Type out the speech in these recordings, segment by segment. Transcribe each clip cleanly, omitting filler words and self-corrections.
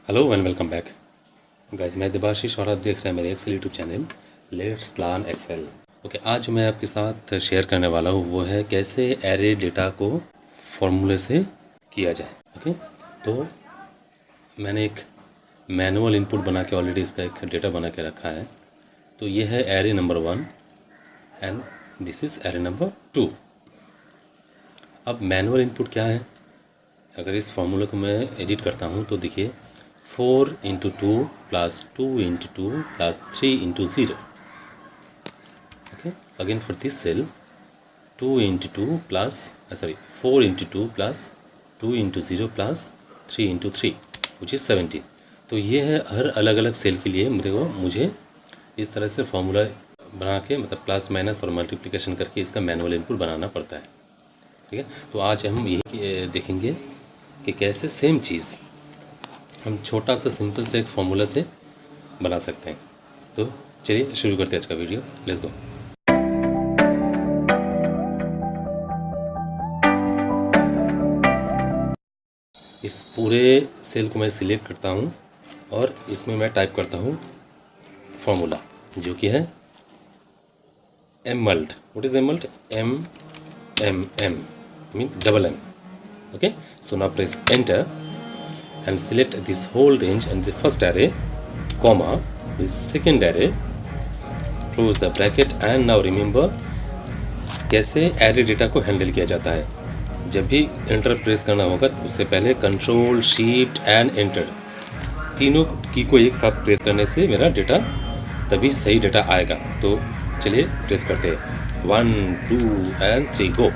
Hello and welcome back guys, मैं देबाशीष और आप देख रहे हैं मेरे Excel YouTube channel let's learn Excel. Okay, आज जो मैं आपके साथ शेयर करने वाला हूँ वो है कैसे एरे डेटा को फॉर्मूले से किया जाए। ओके, तो मैंने एक मैनुअल इनपुट बना के ऑलरेडी इसका एक डेटा बना के रखा है। तो ये है array number 1 and this is array number 2। अब मैनुअल इनपुट क्या है? अगर इस फॉर्मूले को मैं एडिट करता हूँ तो देखिए 4 × 2 + 2 × 2 + 3 × 0। Okay, again for this cell 2 × 2 plus 4 × 2 plus 2 × 0 plus 3 × 3 which is 17। तो ये है हर अलग अलग सेल के लिए मुझे इस तरह से फॉर्मूला बना के मतलब प्लस माइनस और मल्टीप्लिकेशन करके इसका मैनुअल इनपुट बनाना पड़ता है। ठीक है, तो आज हम यही देखेंगे कि कैसे सेम चीज़ हम छोटा सा सिंपल से एक फॉर्मूला से बना सकते हैं। तो चलिए शुरू करते हैं आज का वीडियो। Let's go. इस पूरे सेल को मैं सिलेक्ट करता हूँ और इसमें मैं टाइप करता हूँ फॉर्मूला जो कि है MMULT। What is MMULT? M mean double M। Okay, so now press enter and select this whole range and the first array, comma, this second array, close the bracket and now remember कैसे array data को handle किया जाता है। जब भी enter press करना होगा तो उससे पहले कंट्रोल शिफ्ट एंड एंटर तीनों की को एक साथ प्रेस करने से मेरा डेटा तभी सही डेटा आएगा। तो चलिए प्रेस करते हैं 1 2 एंड 3 गो।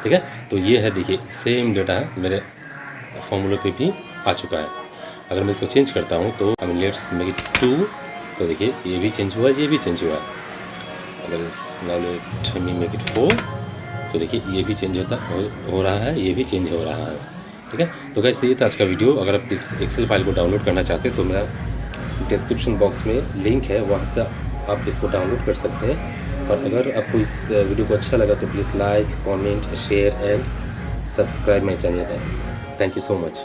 ठीक है, तो ये है देखिए सेम डेटा मेरे फॉर्मूले पे भी आ चुका है। अगर मैं इसको चेंज करता हूँ तो I mean let's make it 2, तो देखिए ये भी चेंज हुआ, ये भी चेंज हुआ। अगर इस now let me make it 4, तो देखिए ये भी चेंज हो रहा है, ये भी चेंज हो रहा है। ठीक है, तो गाइस ये था आज का वीडियो। अगर आप इस एक्सेल फाइल को डाउनलोड करना चाहते हैं तो मेरा डिस्क्रिप्शन बॉक्स में लिंक है, वहाँ से आप इसको डाउनलोड कर सकते हैं। और अगर आपको इस वीडियो को अच्छा लगा तो please like, comment, share and subscribe my channel guys. Thank you so much.